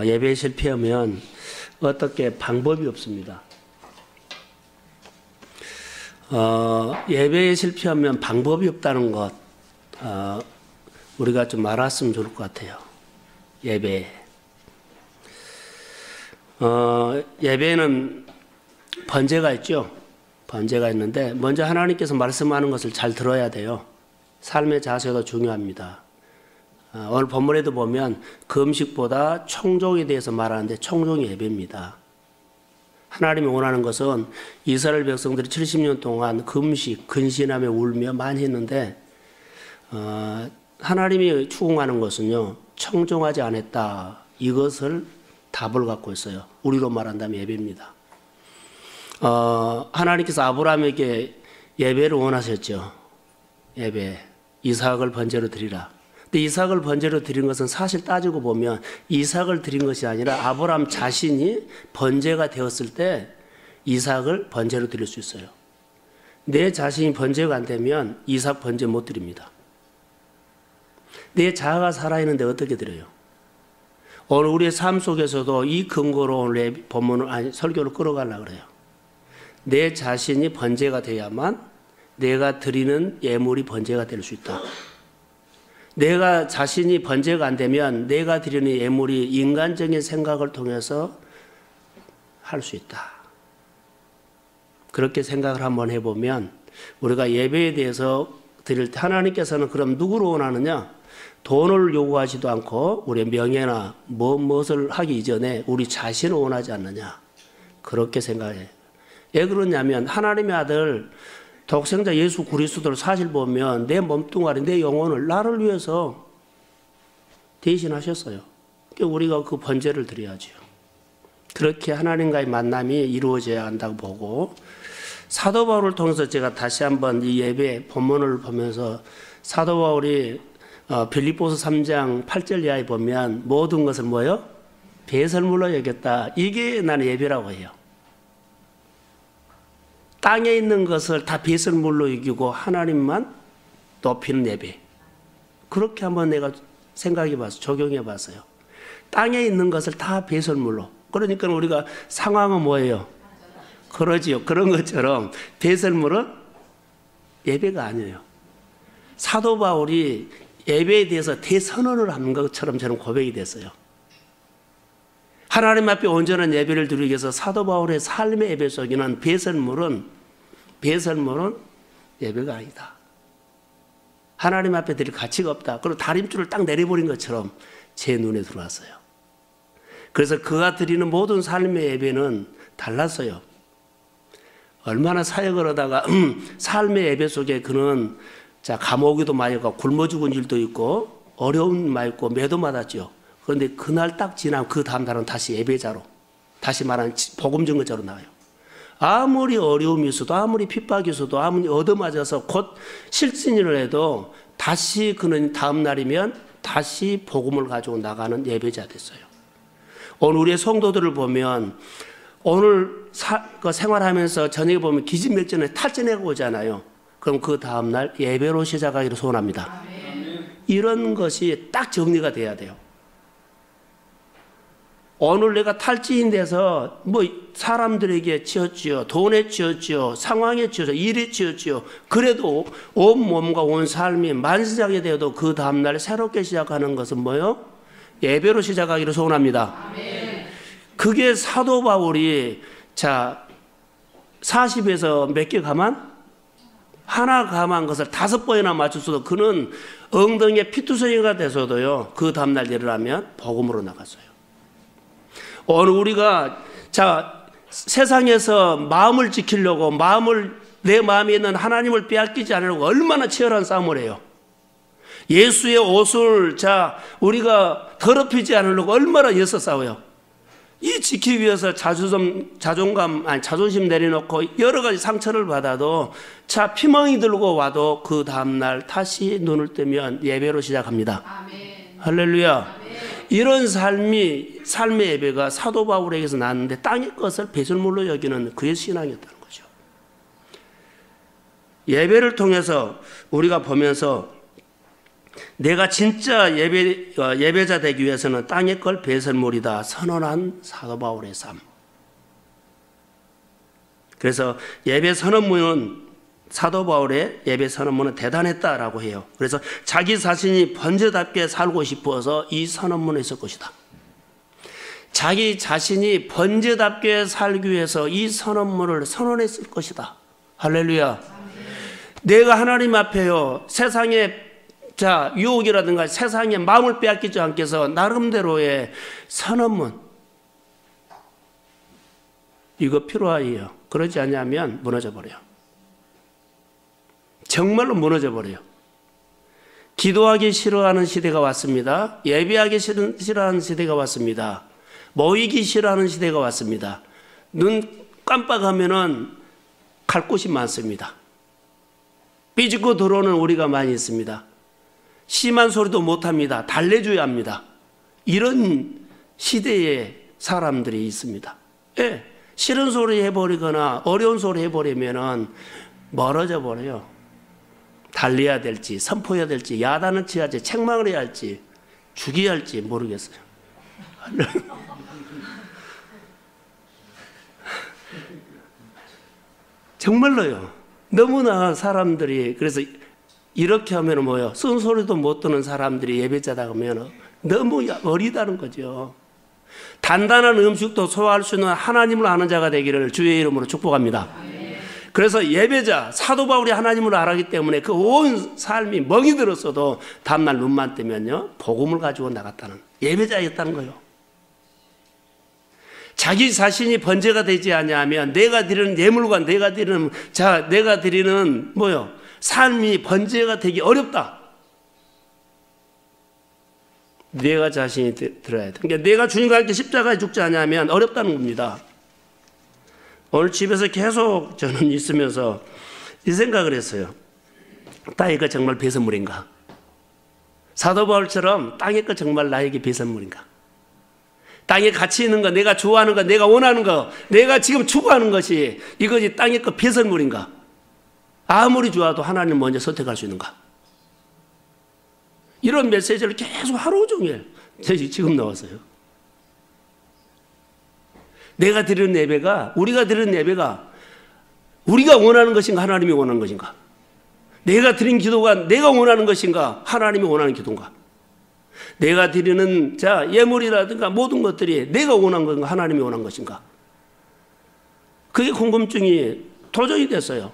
예배에 실패하면 어떻게 방법이 없습니다. 예배에 실패하면 방법이 없다는 것 우리가 좀 알았으면 좋을 것 같아요. 예배에는 번제가 있죠. 번제가 있는데 먼저 하나님께서 말씀하는 것을 잘 들어야 돼요. 삶의 자세가 중요합니다. 오늘 본문에도 보면 금식보다 청종에 대해서 말하는데 청종이 예배입니다. 하나님이 원하는 것은 이스라엘 백성들이 70년 동안 금식, 근신하며 울며 많이 했는데 하나님이 추구하는 것은요, 청종하지 않았다. 이것을 답을 갖고 있어요. 우리로 말한다면 예배입니다. 하나님께서 아브라함에게 예배를 원하셨죠. 예배, 이삭을 번제로 드리라. 근데 이삭을 번제로 드린 것은 사실 따지고 보면 이삭을 드린 것이 아니라 아브라함 자신이 번제가 되었을 때 이삭을 번제로 드릴 수 있어요. 내 자신이 번제가 안 되면 이삭 번제 못 드립니다. 내 자아가 살아있는데 어떻게 드려요? 오늘 우리의 삶 속에서도 이 근거로 오늘 본문을 설교를 끌어가려고 그래요. 내 자신이 번제가 돼야만 내가 드리는 예물이 번제가 될 수 있다. 내가 자신이 번제가 안 되면 내가 드리는 예물이 인간적인 생각을 통해서 할 수 있다. 그렇게 생각을 한번 해보면 우리가 예배에 대해서 드릴 때 하나님께서는 그럼 누구를 원하느냐? 돈을 요구하지도 않고 우리의 명예나 무엇을 하기 이전에 우리 자신을 원하지 않느냐? 그렇게 생각해요. 왜 그러냐면 하나님의 아들 독생자 예수 그리스도를 사실 보면 내 몸뚱아리, 내 영혼을 나를 위해서 대신하셨어요. 그러니까 우리가 그 번제를 드려야죠. 그렇게 하나님과의 만남이 이루어져야 한다고 보고, 사도 바울을 통해서 제가 다시 한번 이 예배 본문을 보면서 사도 바울이 빌립보서 3장 8절 이하에 보면 모든 것을 뭐요? 배설물로 여겼다. 이게 나는 예배라고 해요. 땅에 있는 것을 다 배설물로 여기고 하나님만 높이는 예배. 그렇게 한번 내가 생각해 봤어요. 적용해 봤어요. 땅에 있는 것을 다 배설물로. 그러니까 우리가 상황은 뭐예요? 그러지요. 그런 것처럼 배설물은 예배가 아니에요. 사도 바울이 예배에 대해서 대선언을 한 것처럼 저는 고백이 됐어요. 하나님 앞에 온전한 예배를 드리기 위해서 사도 바울의 삶의 예배 속에는 배설물은 예배가 아니다. 하나님 앞에 드릴 가치가 없다. 그리고 다림줄을 딱 내려버린 것처럼 제 눈에 들어왔어요. 그래서 그가 드리는 모든 삶의 예배는 달랐어요. 얼마나 사역을 하다가 삶의 예배 속에 그는 감옥에도 많이 가고 굶어 죽은 일도 있고 어려움 많이 있고 매도 맞았죠. 그런데 그날 딱 지나면 그 다음 날은 다시 예배자로, 다시 말하는 복음 증거자로 나와요. 아무리 어려움이 있어도, 아무리 핍박이 있어도, 아무리 얻어맞아서 곧 실신을 해도 다시 그는 다음 날이면 다시 복음을 가지고 나가는 예배자 됐어요. 오늘 우리의 성도들을 보면 오늘 생활하면서 저녁에 보면 기진맥진에 탈진해가 오잖아요. 그럼 그 다음 날 예배로 시작하기를 소원합니다. 이런 것이 딱 정리가 돼야 돼요. 오늘 내가 탈진이 돼서 사람들에게 치였지요, 돈에 치였지요, 상황에 치였지요, 일에 치였지요. 그래도 온 몸과 온 삶이 만시작이 되어도 그 다음날 새롭게 시작하는 것은 뭐요? 예배로 시작하기를 소원합니다. 아멘. 그게 사도 바울이 40에서 몇 개 가만? 하나 감한 것을 5번이나 맞췄어도 그는 엉덩이에 피투성이가 돼서도요, 그 다음날 일어나면 복음으로 나갔어요. 오늘 우리가 세상에서 마음을 지키려고 내 마음에 있는 하나님을 빼앗기지 않으려고 얼마나 치열한 싸움을 해요. 예수의 옷을 우리가 더럽히지 않으려고 얼마나 애써 싸워요. 이 지키기 위해서 자존심 내려놓고 여러 가지 상처를 받아도 피멍이 들고 와도 그 다음날 다시 눈을 뜨면 예배로 시작합니다. 아멘. 할렐루야. 아멘. 이런 삶의 예배가 사도 바울에게서 나왔는데 땅의 것을 배설물로 여기는 그의 신앙이었다는 거죠. 예배를 통해서 우리가 보면서 내가 진짜 예배자 되기 위해서는 땅의 걸 배설물이다 선언한 사도 바울의 삶. 그래서 예배 선언문은 사도 바울의 예배 선언문은 대단했다라고 해요. 그래서 자기 자신이 번제답게 살고 싶어서 이 선언문을 했을 것이다. 자기 자신이 번제답게 살기 위해서 이 선언문을 선언했을 것이다. 할렐루야. 내가 하나님 앞에요, 세상의 유혹이라든가 세상의 마음을 빼앗기지 않게 해서 나름대로의 선언문, 이거 필요해요. 그러지 않으면 무너져 버려요. 정말로 무너져 버려요. 기도하기 싫어하는 시대가 왔습니다. 예배하기 싫어하는 시대가 왔습니다. 모이기 싫어하는 시대가 왔습니다. 눈 깜빡하면은 갈 곳이 많습니다. 삐죽고 들어오는 우리가 많이 있습니다. 심한 소리도 못합니다. 달래줘야 합니다. 이런 시대에 사람들이 있습니다. 예, 싫은 소리 해버리거나 어려운 소리 해버리면은 멀어져 버려요. 달래야 될지 선포해야 될지 야단을 쳐야 할지 책망을 해야 할지 죽여야 할지 모르겠어요. 정말로요. 너무나 사람들이, 그래서 이렇게 하면 뭐예요? 쓴소리도 못 듣는 사람들이 예배자다 하면 너무 어리다는 거죠. 단단한 음식도 소화할 수 있는 하나님을 아는 자가 되기를 주의 이름으로 축복합니다. 그래서 예배자, 사도 바울이 하나님을 알았기 때문에 그 온 삶이 멍이 들었어도 다음날 눈만 뜨면요, 복음을 가지고 나갔다는 예배자였다는 거예요. 자기 자신이 번제가 되지 않냐면 내가 드리는 예물과 내가 드리는 뭐요? 삶이 번제가 되기 어렵다. 내가 자신이 들어야 돼. 그러니까 내가 주님과 함께 십자가에 죽지 않냐면 어렵다는 겁니다. 오늘 집에서 계속 저는 있으면서 이 생각을 했어요. 땅의 것 정말 배설물인가? 사도 바울처럼 땅의 것 정말 나에게 배설물인가? 땅에 가치 있는 거, 내가 좋아하는 거, 내가 원하는 거, 내가 지금 추구하는 것이 이것이 땅의 것 배설물인가? 아무리 좋아도 하나님을 먼저 선택할 수 있는가? 이런 메시지를 계속 하루 종일 지금 나왔어요. 내가 드리는 예배가, 우리가 드리는 예배가 우리가 원하는 것인가, 하나님이 원하는 것인가? 내가 드린 기도가 내가 원하는 것인가, 하나님이 원하는 기도인가? 내가 드리는 예물이라든가 모든 것들이 내가 원하는 것인가, 하나님이 원하는 것인가? 그게 궁금증이 도전이 됐어요.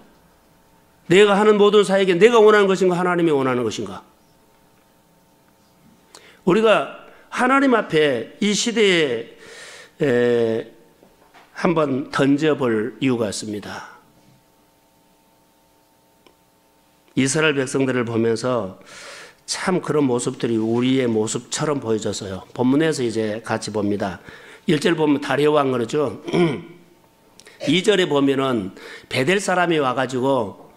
내가 하는 모든 사역에 내가 원하는 것인가, 하나님이 원하는 것인가? 우리가 하나님 앞에 이 시대에 한번 던져볼 이유가 있습니다. 이스라엘 백성들을 보면서 참 그런 모습들이 우리의 모습처럼 보여져서요. 본문에서 이제 같이 봅니다. 1절 보면 다리오 왕 그러죠. 2절에 보면은 베델 사람이 와가지고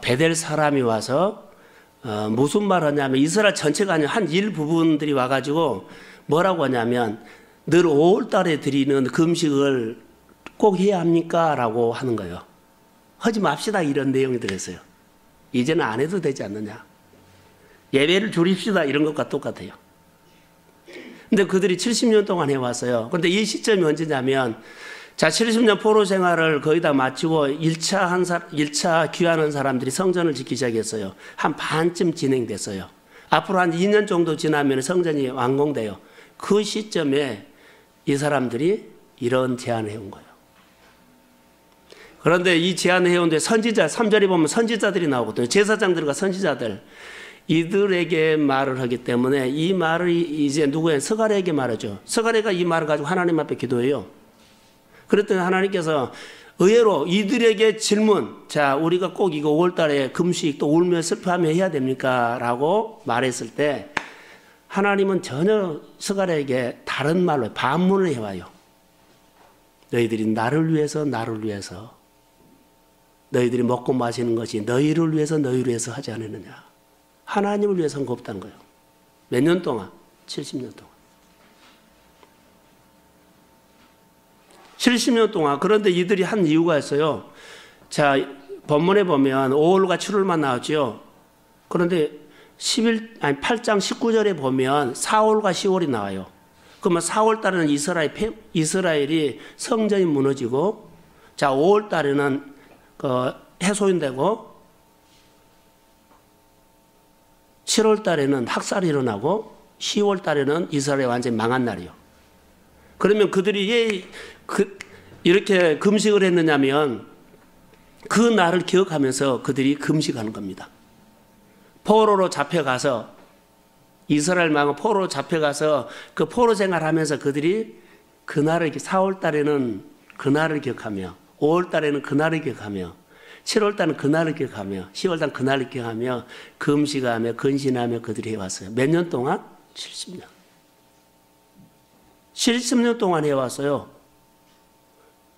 베델 사람이 와서 무슨 말 하냐면 이스라엘 전체가 아니라 한 일부분들이 와가지고 뭐라고 하냐면 늘 5월달에 드리는 금식을 꼭 해야 합니까? 라고 하는 거예요. 하지 맙시다 이런 내용이 들었어요. 이제는 안 해도 되지 않느냐. 예배를 줄입시다 이런 것과 똑같아요. 근데 그들이 70년 동안 해왔어요. 그런데 이 시점이 언제냐면 70년 포로 생활을 거의 다 마치고 1차 귀환한 사람들이 성전을 짓기 시작했어요. 한 반쯤 진행됐어요. 앞으로 한 2년 정도 지나면 성전이 완공돼요. 그 시점에 이 사람들이 이런 제안을 해온 거예요. 그런데 이 제안을 해온 데 선지자, 3절에 보면 선지자들이 나오거든요. 제사장들과 선지자들. 이들에게 말을 하기 때문에 이 말을 이제 누구예요? 스가랴에게 말하죠. 스가랴가 이 말을 가지고 하나님 앞에 기도해요. 그랬더니 하나님께서 의외로 이들에게 질문, 우리가 꼭 이거 5월달에 금식 또 울며 슬퍼하며 해야 됩니까? 라고 말했을 때 하나님은 전혀 스가랴에게 다른 말로 반문을 해와요. 너희들이 나를 위해서 너희들이 먹고 마시는 것이 너희를 위해서 하지 않았느냐. 하나님을 위해서는 없다는 거예요. 몇 년 동안? 70년 동안. 70년 동안. 그런데 이들이 한 이유가 있어요. 본문에 보면 5월과 7월만 나왔죠. 그런데 8장 19절에 보면 4월과 10월이 나와요. 그러면 4월 달에는 이스라엘이 성전이 무너지고, 자, 5월 달에는 해소인되고, 7월 달에는 학살이 일어나고, 10월 달에는 이스라엘이 완전히 망한 날이요. 그러면 그들이 왜 이렇게 금식을 했느냐면 그 날을 기억하면서 그들이 금식하는 겁니다. 포로로 잡혀가서, 이스라엘 망은 포로로 잡혀가서 그 포로 생활하면서 그들이 그날을, 4월 달에는 그날을 기억하며, 5월 달에는 그날을 기억하며, 7월 달은 그날을 기억하며, 10월 달은 그날을 기억하며 금식하며 근신하며 그들이 해왔어요. 몇 년 동안? 70년. 70년 동안 해왔어요.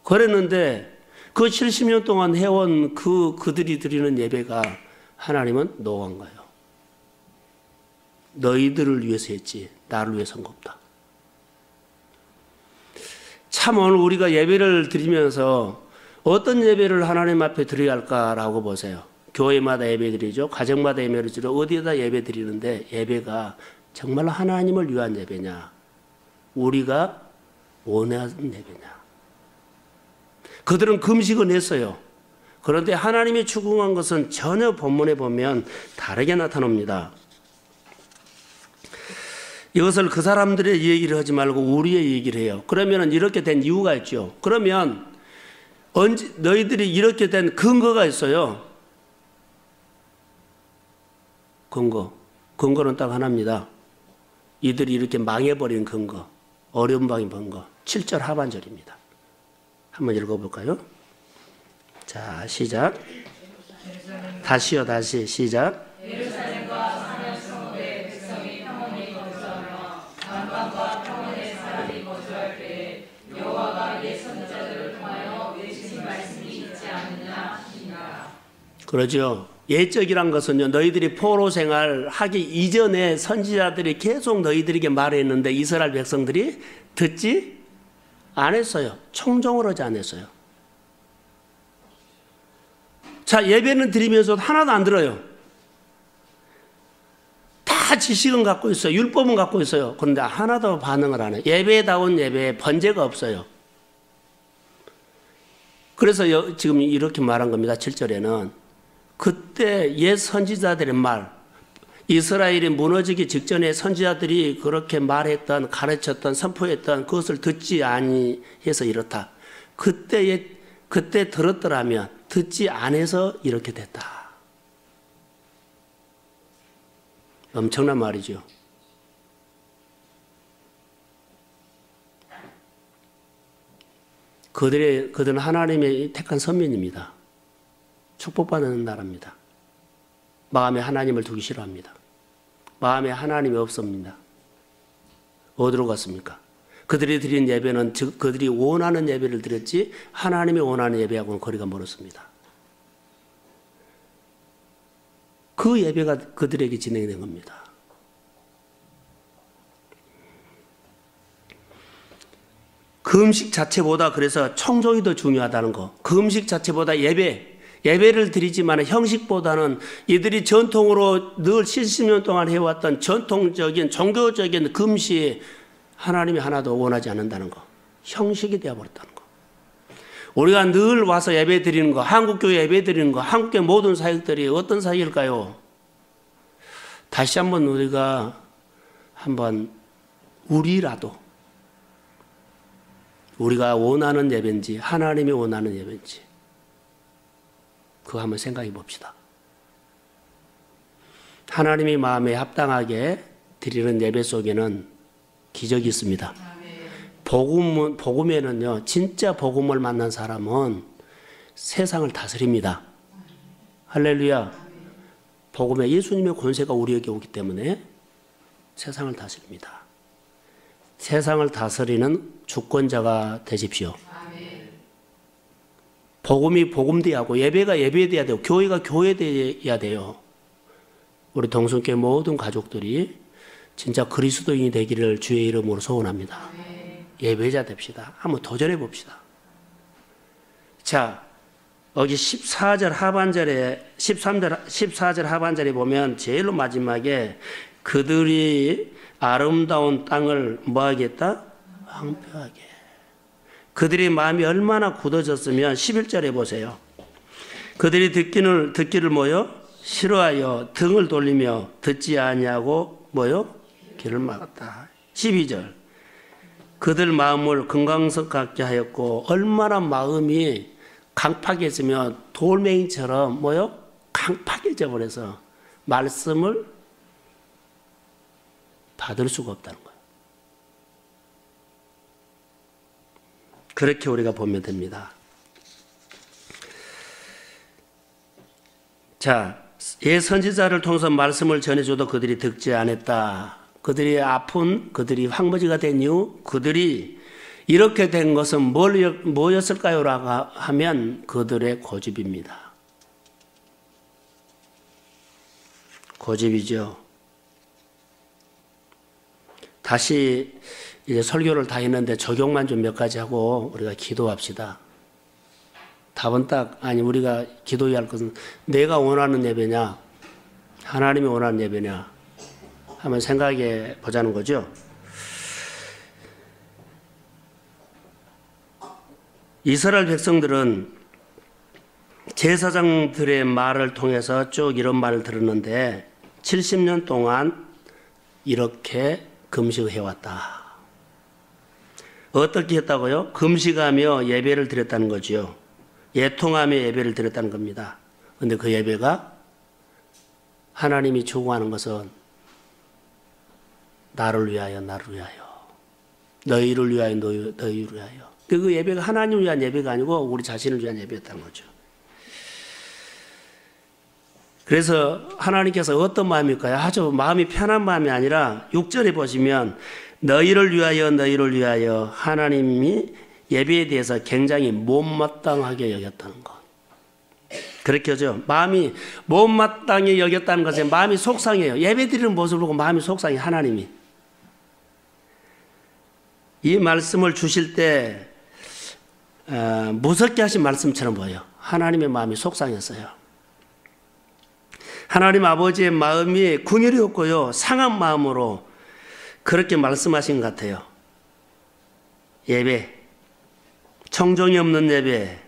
그랬는데 그 70년 동안 해온 그들이 드리는 예배가 하나님은 노한 거예요. 너희들을 위해서 했지 나를 위해서는 없다. 참 오늘 우리가 예배를 드리면서 어떤 예배를 하나님 앞에 드려야 할까라고 보세요. 교회마다 예배 드리죠. 가정마다 예배를 드리죠. 어디에다 예배 드리는데 예배가 정말 하나님을 위한 예배냐, 우리가 원하는 예배냐. 그들은 금식은 했어요. 그런데 하나님이 추구한 것은 전혀 본문에 보면 다르게 나타납니다. 이것을 그 사람들의 얘기를 하지 말고 우리의 얘기를 해요. 그러면 이렇게 된 이유가 있죠. 그러면 너희들이 이렇게 된 근거가 있어요. 근거는 딱 하나입니다. 이들이 이렇게 망해버린 근거, 어려운 방이 근거. 7절 하반절입니다. 한번 읽어볼까요? 자, 시작. 다시요, 다시 시작. 예루살렘과 사면 성읍에 백성이 평온히 거주하며 남방과 평온의 사람이 거주할 때에 여호와가 옛 선지자들을 통하여 외치신 말씀이 있지 않느냐 하시니라. 그러죠. 예적이란 것은요, 너희들이 포로 생활 하기 이전에 선지자들이 계속 너희들에게 말했는데 이스라엘 백성들이 듣지 않았어요. 청종을 하지 않았어요. 자, 예배는 드리면서 하나도 안 들어요. 다 지식은 갖고 있어요. 율법은 갖고 있어요. 그런데 하나도 반응을 안 해요. 예배다운 예배에 번제가 없어요. 그래서 지금 이렇게 말한 겁니다. 7절에는 그때 옛 선지자들의 말, 이스라엘이 무너지기 직전에 선지자들이 그렇게 말했던, 가르쳤던, 선포했던 그것을 듣지 아니해서 이렇다. 그때 들었더라면 듣지 않아서 이렇게 됐다. 엄청난 말이죠. 그들은 하나님의 택한 선민입니다. 축복받는 나라입니다. 마음에 하나님을 두기 싫어합니다. 마음에 하나님이 없습니다. 어디로 갔습니까? 그들이 드린 예배는 즉 그들이 원하는 예배를 드렸지 하나님이 원하는 예배하고는 거리가 멀었습니다. 그 예배가 그들에게 진행된 겁니다. 금식 자체보다 그래서 청종이 더 중요하다는 거. 금식 자체보다 예배를 드리지만 형식보다는 이들이 전통으로 늘 70년 동안 해왔던 전통적인 종교적인 금식 하나님이 하나도 원하지 않는다는 거. 형식이 되어버렸다는 거. 우리가 늘 와서 예배 드리는 거, 한국교회 예배 드리는 거, 한국교회 모든 사역들이 어떤 사역일까요? 다시 한번 우리가 우리가 원하는 예배인지 하나님이 원하는 예배인지 그거 한번 생각해 봅시다. 하나님의 마음에 합당하게 드리는 예배 속에는 기적이 있습니다. 복음에는요, 진짜 복음을 만난 사람은 세상을 다스립니다. 할렐루야. 복음에 예수님의 권세가 우리에게 오기 때문에 세상을 다스립니다. 세상을 다스리는 주권자가 되십시오. 복음이 복음돼야 하고 예배가 예배돼야 되고 교회가 교회돼야 돼요. 우리 동성교회 모든 가족들이 진짜 그리스도인이 되기를 주의 이름으로 소원합니다. 예배자 됩시다. 한번 도전해 봅시다. 자, 여기 14절 하반절에 14절 하반절에 보면 제일 마지막에 그들이 아름다운 땅을 뭐 하겠다? 황폐하게. 그들의 마음이 얼마나 굳어졌으면 11절에 보세요. 그들이 듣기를 뭐요? 싫어하여 등을 돌리며 듣지 아니하고 뭐요? 길을 막았다. 12절. 그들 마음을 금강석 같게 하였고 얼마나 마음이 강팍해지면 돌멩이처럼 뭐요? 강팍해져 버려서 말씀을 받을 수가 없다는 거예요. 그렇게 우리가 보면 됩니다. 자, 옛 선지자를 통해서 말씀을 전해줘도 그들이 듣지 않았다. 그들이 아픈, 그들이 황무지가 된 이유, 그들이 이렇게 된 것은 뭐였을까요? 라고 하면 그들의 고집입니다. 고집이죠. 다시 이제 설교를 다 했는데 적용만 좀 몇 가지 하고 우리가 기도합시다. 답은 우리가 기도해야 할 것은 내가 원하는 예배냐, 하나님이 원하는 예배냐, 한번 생각해 보자는 거죠. 이스라엘 백성들은 제사장들의 말을 통해서 쭉 이런 말을 들었는데 70년 동안 이렇게 금식을 해왔다. 어떻게 했다고요? 금식하며 예배를 드렸다는 거죠. 예통하며 예배를 드렸다는 겁니다. 그런데 그 예배가 하나님이 추구하는 것은 나를 위하여, 나를 위하여, 너희를 위하여, 너희를 위하여. 그 예배가 하나님을 위한 예배가 아니고 우리 자신을 위한 예배였다는 거죠. 그래서 하나님께서 어떤 마음일까요? 아주 마음이 편한 마음이 아니라 6절에 보시면 너희를 위하여 하나님이 예배에 대해서 굉장히 못마땅하게 여겼다는 것. 그렇게 하죠. 마음이 못마땅히 여겼다는 것에 마음이 속상해요. 예배 드리는 모습을 보고 마음이 속상해. 하나님이 이 말씀을 주실 때 무섭게 하신 말씀처럼 보여요. 하나님의 마음이 속상했어요. 하나님 아버지의 마음이 긍휼이 없고요, 상한 마음으로 그렇게 말씀하신 것 같아요. 예배, 청정이 없는 예배,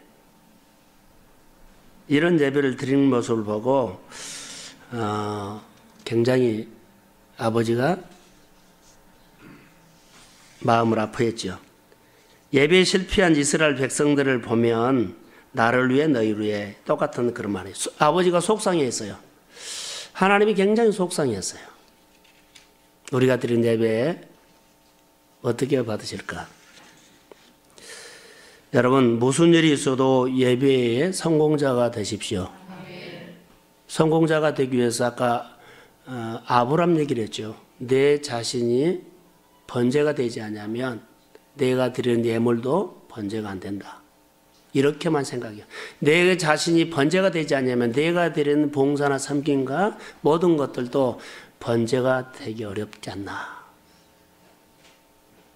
이런 예배를 드리는 모습을 보고 굉장히 아버지가 마음을 아파했죠. 예배에 실패한 이스라엘 백성들을 보면 나를 위해 너희를 위해 똑같은 그런 말이에요. 아버지가 속상해했어요. 하나님이 굉장히 속상했어요. 우리가 드린 예배에 어떻게 받으실까? 여러분, 무슨 일이 있어도 예배의 성공자가 되십시오. 성공자가 되기 위해서 아까 아브람 얘기를 했죠. 내 자신이 번제가 되지 않으면 내가 드리는 예물도 번제가 안 된다. 이렇게만 생각해요. 내 자신이 번제가 되지 않으면 내가 드리는 봉사나 섬김과 모든 것들도 번제가 되기 어렵지 않나.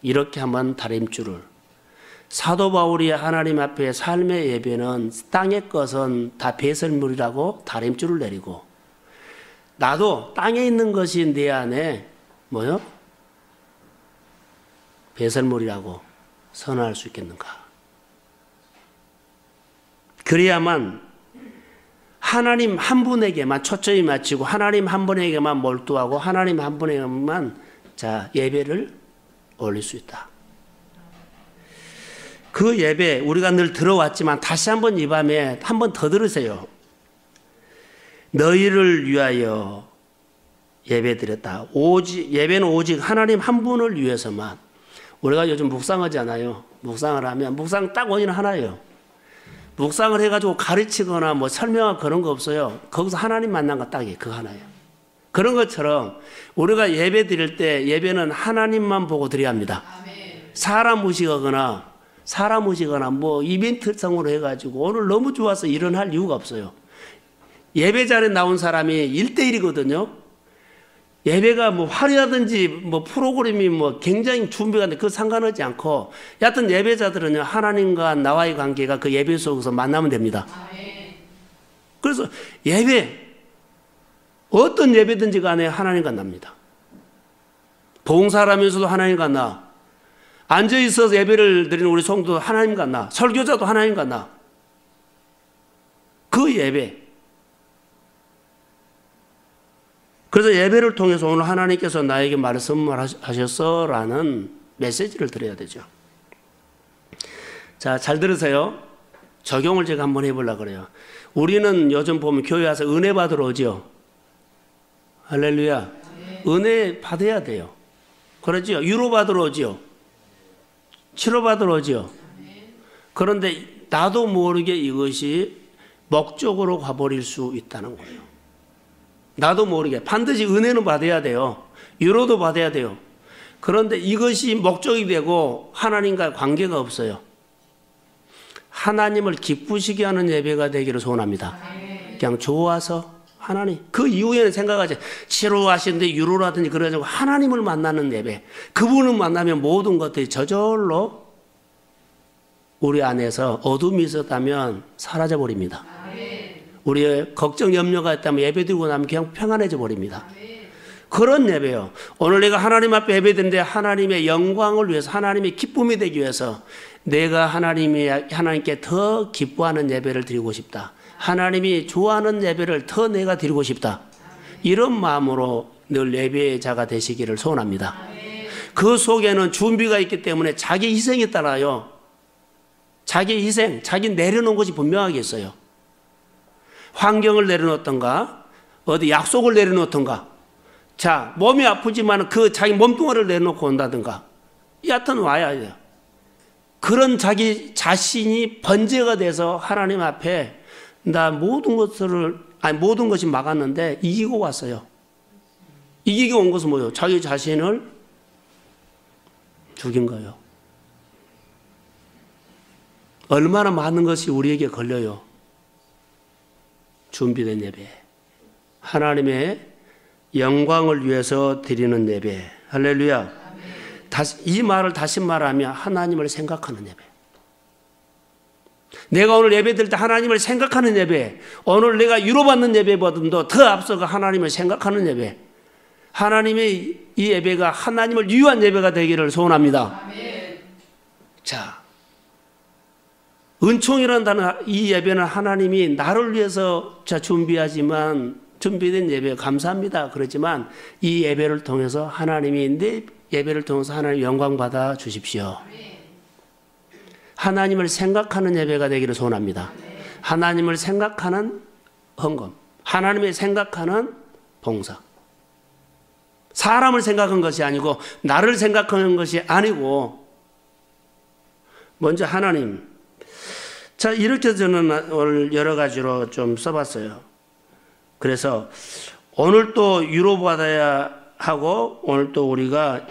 이렇게 한번 다림줄을. 사도 바울이 하나님 앞에 삶의 예배는 땅의 것은 다 배설물이라고 다림줄을 내리고, 나도 땅에 있는 것이 내 안에 뭐요? 배설물이라고 선언할 수 있겠는가? 그래야만 하나님 한 분에게만 초점이 맞추고 하나님 한 분에게만 몰두하고 하나님 한 분에게만 예배를 올릴 수 있다. 그 예배 우리가 늘 들어왔지만 다시 한번 이 밤에 한 번 더 들으세요. 너희를 위하여 예배드렸다. 예배는 오직 하나님 한 분을 위해서만. 우리가 요즘 묵상하잖아요. 묵상을 하면 묵상 딱 원인은 하나예요. 묵상을 해가지고 가르치거나 뭐 설명하고 그런 거 없어요. 거기서 하나님 만난 거 딱이에요. 그거 하나예요. 그런 것처럼 우리가 예배 드릴 때 예배는 하나님만 보고 드려야 합니다. 사람 무시하거나 뭐 이벤트성으로 해가지고 오늘 너무 좋아서 일어날 이유가 없어요. 예배 자리에 나온 사람이 1대1이거든요. 예배가 뭐 화려하든지 뭐 프로그램이 뭐 굉장히 준비가 돼 그 상관하지 않고 여하튼 예배자들은요 하나님과 나와의 관계가 그 예배 속에서 만나면 됩니다. 그래서 예배 어떤 예배든지 간에 하나님과 납니다. 봉사를 하면서도 하나님과 나, 앉아 있어서 예배를 드리는 우리 성도도 하나님과 나, 설교자도 하나님과 나. 그 예배. 그래서 예배를 통해서 오늘 하나님께서 나에게 말씀하셨어라는 메시지를 드려야 되죠. 자, 잘 들으세요. 적용을 제가 한번 해보려고 그래요. 우리는 요즘 보면 교회 와서 은혜 받으러 오죠. 할렐루야. 은혜 받아야 돼요. 그러죠. 위로 받으러 오죠. 치료 받으러 오죠. 그런데 나도 모르게 이것이 목적으로 가버릴 수 있다는 거예요. 나도 모르게 반드시 은혜는 받아야 돼요. 위로도 받아야 돼요. 그런데 이것이 목적이 되고 하나님과 관계가 없어요. 하나님을 기쁘시게 하는 예배가 되기를 소원합니다. 그냥 좋아서 하나님, 그 이후에는 생각하지 치료하시는데 유로라든지 그래가지고 하나님을 만나는 예배, 그분을 만나면 모든 것들이 저절로 우리 안에서 어둠이 있었다면 사라져 버립니다. 우리의 걱정 염려가 있다면 예배 드리고 나면 그냥 평안해져 버립니다. 그런 예배요. 오늘 내가 하나님 앞에 예배드리는데 하나님의 영광을 위해서, 하나님의 기쁨이 되기 위해서 내가 하나님께 더 기뻐하는 예배를 드리고 싶다. 하나님이 좋아하는 예배를 더 내가 드리고 싶다. 이런 마음으로 늘 예배자가 되시기를 소원합니다. 그 속에는 준비가 있기 때문에 자기 희생이 따라요. 자기 희생, 자기 내려놓은 것이 분명하게 있어요. 환경을 내려놓던가, 어디 약속을 내려놓던가, 자, 몸이 아프지만 그 자기 몸뚱아리를 내려놓고 온다든가, 여하튼 와야 돼요. 그런 자기 자신이 번제가 돼서 하나님 앞에 나 모든 것이 막았는데 이기고 왔어요. 이기고 온 것은 뭐예요? 자기 자신을 죽인 거예요. 얼마나 많은 것이 우리에게 걸려요. 준비된 예배. 하나님의 영광을 위해서 드리는 예배. 할렐루야. 이 말을 다시 말하면 하나님을 생각하는 예배. 내가 오늘 예배 드릴 때 하나님을 생각하는 예배, 오늘 내가 위로받는 예배보다도 더 앞서가 하나님을 생각하는 예배, 하나님의 이 예배가 하나님을 위한 예배가 되기를 소원합니다. 아멘. 자, 은총이라는 단어, 이 예배는 하나님이 나를 위해서 준비하지만 준비된 예배 감사합니다. 그렇지만 이 예배를 통해서 하나님이 내 예배를 통해서 하나님 영광 받아 주십시오. 하나님을 생각하는 예배가 되기를 소원합니다. 하나님을 생각하는 헌금, 하나님을 생각하는 봉사. 사람을 생각한 것이 아니고 나를 생각하는 것이 아니고 먼저 하나님. 자, 이렇게 저는 오늘 여러 가지로 좀 써봤어요. 그래서 오늘 또 위로받아야 하고 오늘 또 우리가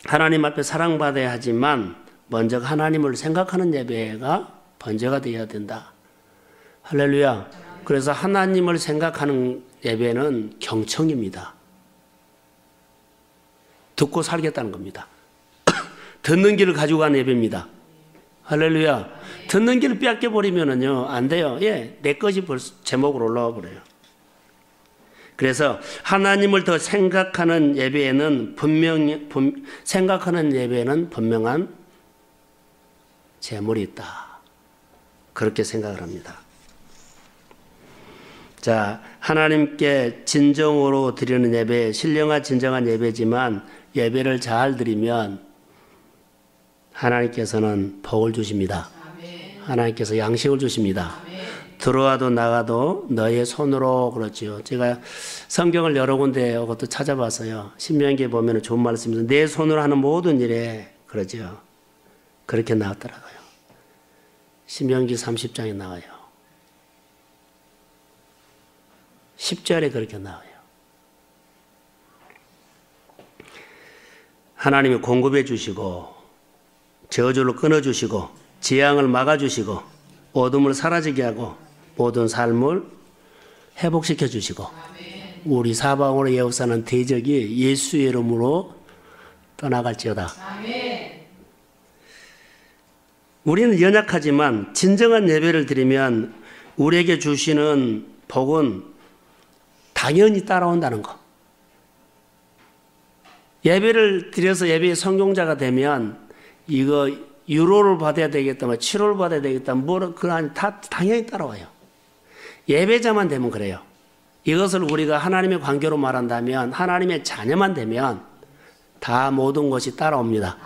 하나님 앞에 사랑받아야 하지만 먼저 하나님을 생각하는 예배가 번제가 되어야 된다. 할렐루야. 그래서 하나님을 생각하는 예배는 경청입니다. 듣고 살겠다는 겁니다. 듣는 길을 가지고 가는 예배입니다. 할렐루야. 듣는 길을 빼앗겨버리면은요, 안 돼요. 예, 내 것이 벌써 제목으로 올라와 버려요. 그래서 하나님을 더 생각하는 예배에는 생각하는 예배에는 분명한 재물이 있다. 그렇게 생각을 합니다. 자, 하나님께 진정으로 드리는 예배, 신령한 진정한 예배지만 예배를 잘 드리면 하나님께서는 복을 주십니다. 하나님께서 양식을 주십니다. 들어와도 나가도 너의 손으로. 그렇지요. 제가 성경을 여러 군데 그것도 찾아봤어요. 신명기에 보면 좋은 말씀입니다. 내 손으로 하는 모든 일에 그러죠. 그렇게 나왔더라고요. 신명기 30장에 나와요. 10절에 그렇게 나와요. 하나님이 공급해 주시고 저주를 끊어주시고 재앙을 막아주시고 어둠을 사라지게 하고 모든 삶을 회복시켜 주시고 우리 사방으로 예우사는 대적이 예수의 이름으로 떠나갈지어다. 우리는 연약하지만 진정한 예배를 드리면 우리에게 주시는 복은 당연히 따라온다는 거. 예배를 드려서 예배의 성공자가 되면 이거 유로를 받아야 되겠다, 뭐 7호를 받아야 되겠다, 뭐를 그런 다 당연히 따라와요. 예배자만 되면 그래요. 이것을 우리가 하나님의 관계로 말한다면 하나님의 자녀만 되면 다 모든 것이 따라옵니다.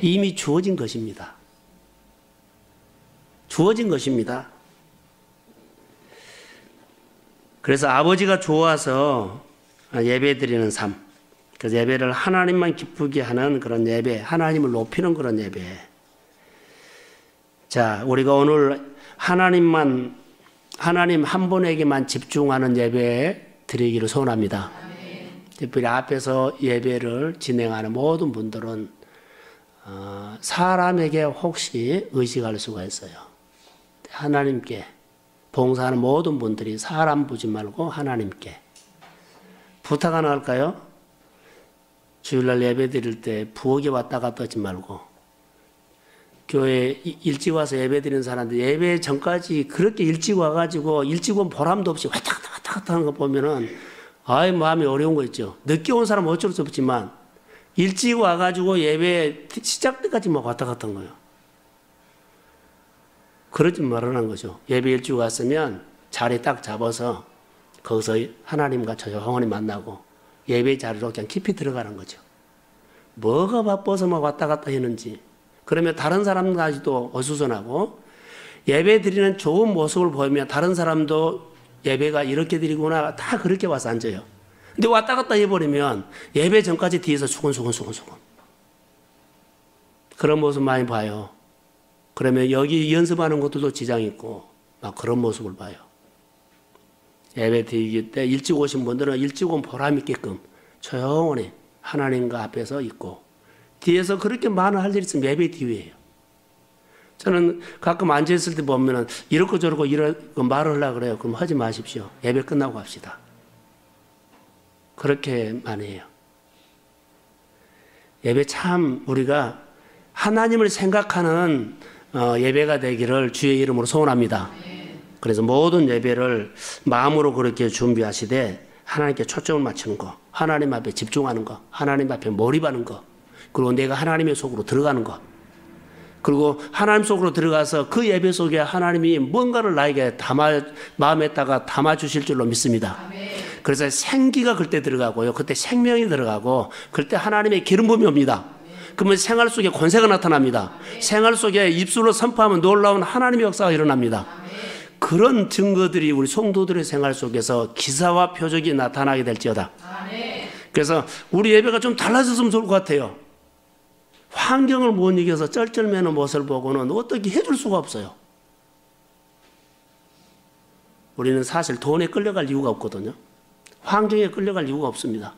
이미 주어진 것입니다. 주어진 것입니다. 그래서 아버지가 좋아서 예배 드리는 삶, 그래서 예배를 하나님만 기쁘게 하는 그런 예배, 하나님을 높이는 그런 예배. 자, 우리가 오늘 하나님 한 분에게만 집중하는 예배 드리기를 소원합니다. 특별히 앞에서 예배를 진행하는 모든 분들은 사람에게 혹시 의식할 수가 있어요. 하나님께 봉사하는 모든 분들이 사람 보지 말고 하나님께 부탁 하나 할까요? 주일날 예배 드릴 때 부엌에 왔다 갔다 하지 말고 교회 일찍 와서 예배 드리는 사람들 예배 전까지 그렇게 일찍 와가지고 일찍 온 보람도 없이 왔다 갔다 하는 거 보면은 아이 마음이 어려운 거 있죠. 늦게 온 사람은 어쩔 수 없지만 일찍 와가지고 예배 시작 때까지 막 왔다 갔다 한 거예요. 그러지 말라는 거죠. 예배 일찍 왔으면 자리 딱 잡아서 거기서 하나님과 조용히 만나고 예배 자리로 그냥 깊이 들어가는 거죠. 뭐가 바빠서 막 왔다 갔다 했는지. 그러면 다른 사람까지도 어수선하고 예배 드리는 좋은 모습을 보이면 다른 사람도 예배가 이렇게 드리구나 다 그렇게 와서 앉아요. 근데 왔다 갔다 해버리면 예배 전까지 뒤에서 수근수근 그런 모습 많이 봐요. 그러면 여기 연습하는 것들도 지장이 있고 막 그런 모습을 봐요. 예배 드리기 때 일찍 오신 분들은 일찍 온 보람 있게끔 조용히 하나님과 앞에서 있고 뒤에서 그렇게 많은 할 일이 있으면 예배 뒤에예요. 저는 가끔 앉아있을 때 보면은 이렇고 저렇고 이렇게 말을 하려고 그래요. 그럼 하지 마십시오. 예배 끝나고 합시다. 그렇게만 해요. 예배 참 우리가 하나님을 생각하는 예배가 되기를 주의 이름으로 소원합니다. 그래서 모든 예배를 마음으로 그렇게 준비하시되 하나님께 초점을 맞추는 거, 하나님 앞에 집중하는 거, 하나님 앞에 몰입하는 거, 그리고 내가 하나님의 속으로 들어가는 것, 그리고 하나님 속으로 들어가서 그 예배 속에 하나님이 뭔가를 나에게 마음에다가 담아주실 줄로 믿습니다. 그래서 생기가 그때 들어가고요. 그때 생명이 들어가고 그때 하나님의 기름 부음이 옵니다. 그러면 생활 속에 권세가 나타납니다. 생활 속에 입술로 선포하면 놀라운 하나님의 역사가 일어납니다. 그런 증거들이 우리 성도들의 생활 속에서 기사와 표적이 나타나게 될지어다. 그래서 우리 예배가 좀 달라졌으면 좋을 것 같아요. 환경을 못 이겨서 쩔쩔매는 모습을 보고는 어떻게 해줄 수가 없어요. 우리는 사실 돈에 끌려갈 이유가 없거든요. 환경에 끌려갈 이유가 없습니다.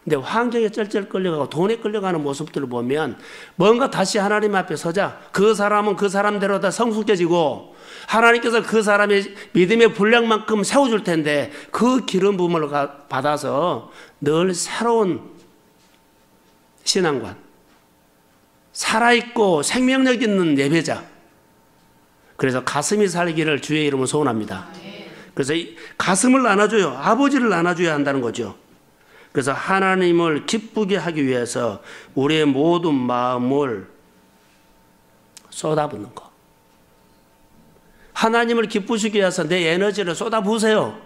근데 환경에 쩔쩔 끌려가고 돈에 끌려가는 모습들을 보면 뭔가 다시 하나님 앞에 서자. 그 사람은 그 사람대로 다 성숙해지고 하나님께서 그 사람의 믿음의 분량만큼 세워줄 텐데 그 기름 부음을 받아서 늘 새로운 신앙관, 살아있고 생명력 있는 예배자. 그래서 가슴이 살기를 주의 이름으로 소원합니다. 그래서 가슴을 나눠줘요. 아버지를 나눠줘야 한다는 거죠. 그래서 하나님을 기쁘게 하기 위해서 우리의 모든 마음을 쏟아붓는 거. 하나님을 기쁘시기 위해서 내 에너지를 쏟아부으세요.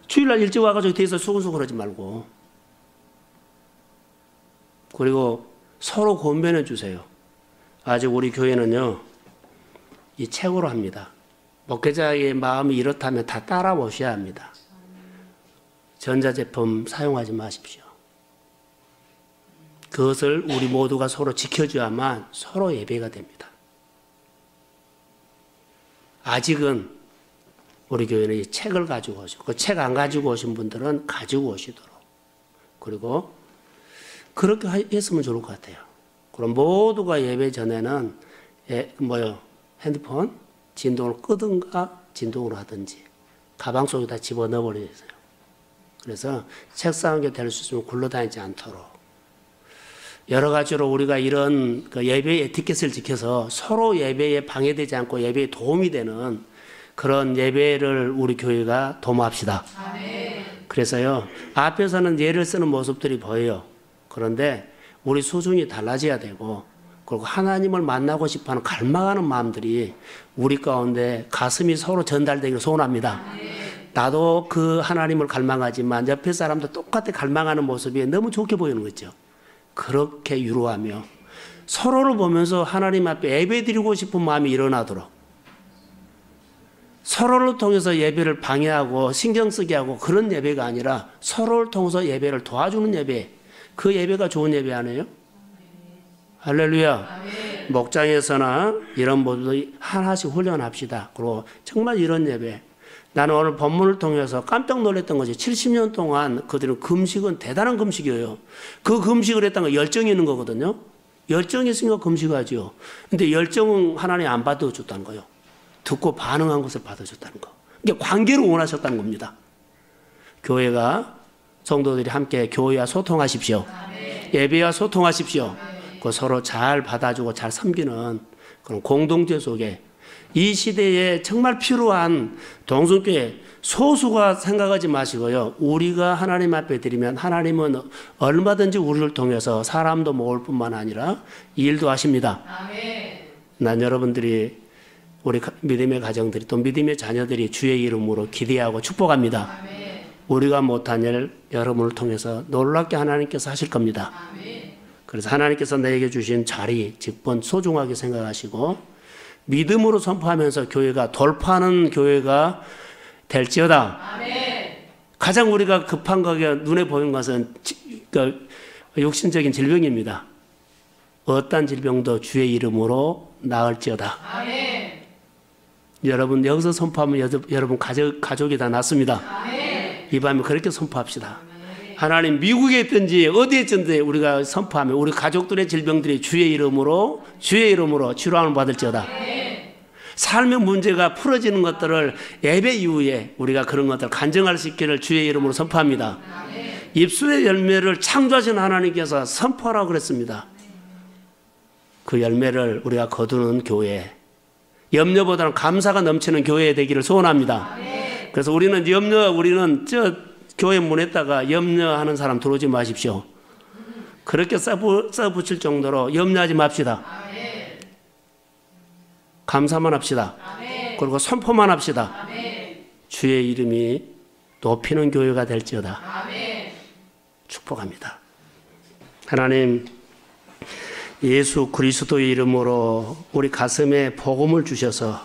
주일날 일찍 와가지고 뒤에서 수근수근 하지 말고. 그리고 서로 권면해 주세요. 아직 우리 교회는요, 이 책으로 합니다. 목회자의 마음이 이렇다면 다 따라오셔야 합니다. 전자제품 사용하지 마십시오. 그것을 우리 모두가 서로 지켜줘야만 서로 예배가 됩니다. 아직은 우리 교회는 이 책을 가지고 오시고, 그 책 안 가지고 오신 분들은 가지고 오시도록. 그리고 그렇게 했으면 좋을 것 같아요. 그럼 모두가 예배 전에는 핸드폰 진동을 끄든가 진동으로 하든지 가방 속에다 집어넣어버려야 돼요. 그래서 책상 위에 될 수 있으면 굴러다니지 않도록 여러 가지로 우리가 이런 그 예배의 에티켓을 지켜서 서로 예배에 방해되지 않고 예배에 도움이 되는 그런 예배를 우리 교회가 도모합시다. 그래서요, 앞에서는 예를 쓰는 모습들이 보여요. 그런데 우리 수준이 달라져야 되고, 그리고 하나님을 만나고 싶어하는 갈망하는 마음들이 우리 가운데 가슴이 서로 전달되기를 소원합니다. 나도 그 하나님을 갈망하지만 옆에 사람도 똑같이 갈망하는 모습이 너무 좋게 보이는 거죠. 그렇게 유로하며 서로를 보면서 하나님 앞에 예배드리고 싶은 마음이 일어나도록, 서로를 통해서 예배를 방해하고 신경 쓰게 하고 그런 예배가 아니라 서로를 통해서 예배를 도와주는 예배, 그 예배가 좋은 예배 아니에요? 할렐루야. 목장에서나 이런 모습을 하나씩 훈련합시다. 그리고 정말 이런 예배, 나는 오늘 본문을 통해서 깜짝 놀랐던 것이 70년 동안 그들은 금식은 대단한 금식이에요. 그 금식을 했다는 건 열정이 있는 거거든요. 열정이 있으니까 금식하죠. 근데 열정은 하나님 안 받아줬다는 거예요. 듣고 반응한 것을 받아줬다는 거. 이게 관계를 원하셨다는 겁니다. 교회가, 성도들이 함께 교회와 소통하십시오. 예배와 소통하십시오. 그 서로 잘 받아주고 잘 섬기는 그런 공동체 속에 이 시대에 정말 필요한 동성교회 소수가 생각하지 마시고요. 우리가 하나님 앞에 드리면 하나님은 얼마든지 우리를 통해서 사람도 모을 뿐만 아니라 일도 하십니다. 난 여러분들이, 우리 믿음의 가정들이 또 믿음의 자녀들이 주의 이름으로 기대하고 축복합니다. 우리가 못한 일 여러분을 통해서 놀랍게 하나님께서 하실 겁니다. 그래서 하나님께서 내게 주신 자리, 직분 소중하게 생각하시고 믿음으로 선포하면서 교회가 돌파하는 교회가 될지어다. 가장 우리가 급한 거가 눈에 보이는 것은 육신적인 질병입니다. 어떤 질병도 주의 이름으로 나을지어다. 여러분 여기서 선포하면 여러분 가족이 다 낫습니다. 이 밤에 그렇게 선포합시다. 하나님 미국에 있든지 어디에 있든지 우리가 선포하면 우리 가족들의 질병들이 주의 이름으로 치료함을 받을지어다. 삶의 문제가 풀어지는 것들을 예배 이후에 우리가 그런 것들을 간증할 수 있기를 주의 이름으로 선포합니다. 입술의 열매를 창조하신 하나님께서 선포하라고 그랬습니다. 그 열매를 우리가 거두는 교회, 염려보다는 감사가 넘치는 교회 되기를 소원합니다. 그래서 우리는 우리는 교회 문에다가 염려하는 사람 들어오지 마십시오. 그렇게 써붙일 정도로 염려하지 맙시다. 감사만 합시다. 그리고 선포만 합시다. 주의 이름이 높이는 교회가 될지어다. 축복합니다. 하나님, 예수 그리스도의 이름으로 우리 가슴에 복음을 주셔서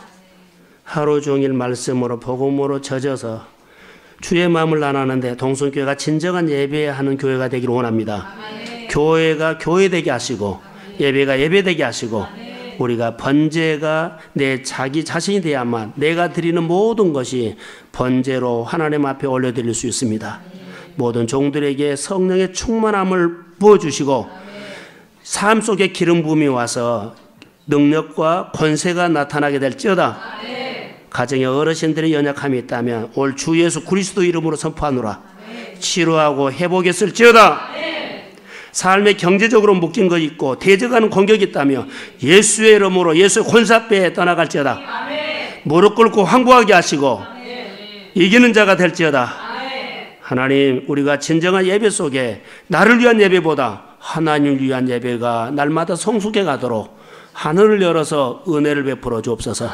하루 종일 말씀으로 복음으로 젖어서 주의 마음을 나누는데 동성교회가 진정한 예배하는 교회가 되기를 원합니다. 교회가 교회되게 하시고 예배가 예배되게 하시고 우리가 번제가 내 자기 자신이 돼야만 내가 드리는 모든 것이 번제로 하나님 앞에 올려드릴 수 있습니다. 모든 종들에게 성령의 충만함을 부어주시고 삶 속에 기름 부음이 와서 능력과 권세가 나타나게 될지어다. 가정에 어르신들의 연약함이 있다면 올 주 예수 그리스도 이름으로 선포하노라. 치료하고 회복했을지어다. 삶에 경제적으로 묶인 것 있고 대적하는 공격이 있다며 예수의 이름으로 예수의 권사배에 떠나갈지어다. 무릎 꿇고 황구하게 하시고 이기는 자가 될지어다. 하나님, 우리가 진정한 예배 속에 나를 위한 예배보다 하나님을 위한 예배가 날마다 성숙해 가도록 하늘을 열어서 은혜를 베풀어 주옵소서.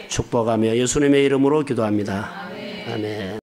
축복하며 예수님의 이름으로 기도합니다. 아멘.